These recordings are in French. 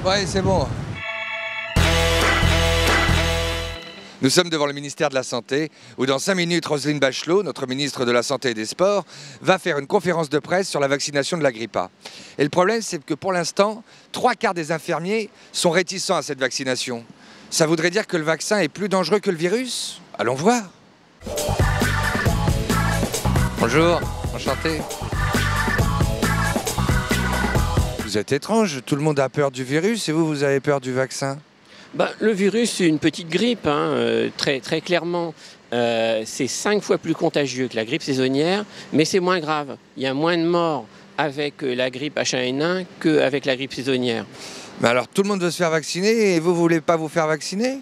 Ouais, c'est bon. Nous sommes devant le ministère de la Santé, où dans 5 minutes, Roselyne Bachelot, notre ministre de la Santé et des Sports, va faire une conférence de presse sur la vaccination de la grippe A. Et le problème, c'est que pour l'instant, 3/4 des infirmiers sont réticents à cette vaccination. Ça voudrait dire que le vaccin est plus dangereux que le virus? Allons voir. Bonjour, enchanté. Vous êtes étrange, tout le monde a peur du virus et vous, vous avez peur du vaccin? Le virus, c'est une petite grippe, très clairement. C'est 5 fois plus contagieux que la grippe saisonnière, mais c'est moins grave. Il y a moins de morts avec la grippe H1N1 qu'avec la grippe saisonnière. Mais alors, tout le monde veut se faire vacciner et vous ne voulez pas vous faire vacciner?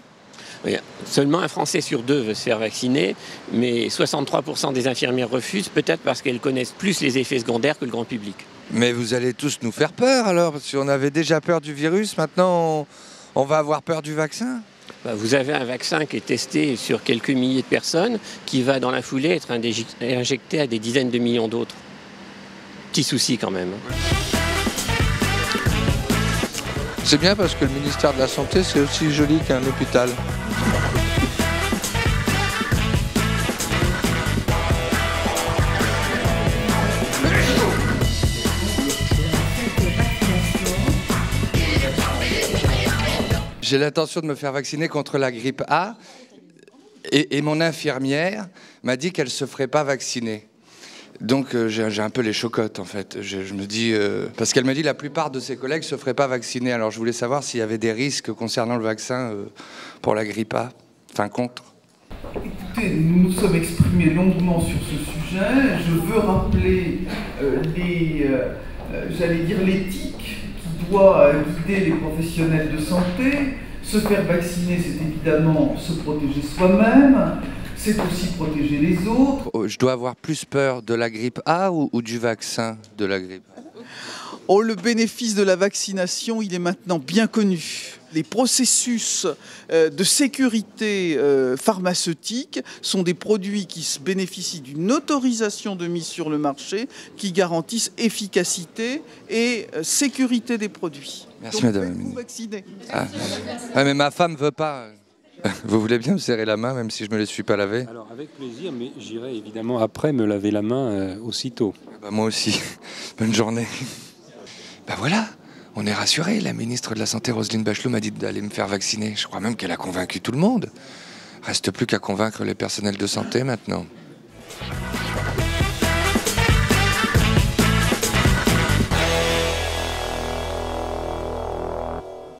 Oui, seulement un Français sur 2 veut se faire vacciner, mais 63% des infirmières refusent, peut-être parce qu'elles connaissent plus les effets secondaires que le grand public. Mais vous allez tous nous faire peur alors, parce qu'on avait déjà peur du virus, maintenant on va avoir peur du vaccin? Vous avez un vaccin qui est testé sur quelques milliers de personnes, qui va dans la foulée être injecté à des dizaines de millions d'autres. Petit souci quand même. C'est bien parce que le ministère de la Santé, c'est aussi joli qu'un hôpital. J'ai l'intention de me faire vacciner contre la grippe A et mon infirmière m'a dit qu'elle ne se ferait pas vacciner. Donc j'ai un peu les chocottes en fait. Je me dis, parce qu'elle me dit que la plupart de ses collègues ne se feraient pas vacciner. Alors je voulais savoir s'il y avait des risques concernant le vaccin pour la grippe A, enfin contre. Écoutez, nous nous sommes exprimés longuement sur ce sujet. Je veux rappeler l'éthique qui doit guider les professionnels de santé. Se faire vacciner, c'est évidemment se protéger soi-même, c'est aussi protéger les autres. Je dois avoir plus peur de la grippe A ou du vaccin de la grippe? Oh, le bénéfice de la vaccination, il est maintenant bien connu. Les processus de sécurité pharmaceutique sont des produits qui bénéficient d'une autorisation de mise sur le marché qui garantissent efficacité et sécurité des produits. Merci donc, madame. vous vacciner. Ah, mais ma femme ne veut pas. Vous voulez bien me serrer la main même si je ne me les suis pas lavées? Alors avec plaisir, mais j'irai évidemment après me laver la main aussitôt. Moi aussi. Bonne journée. Voilà. On est rassurés, la ministre de la Santé, Roselyne Bachelot, m'a dit d'aller me faire vacciner. Je crois même qu'elle a convaincu tout le monde. Reste plus qu'à convaincre les personnels de santé maintenant.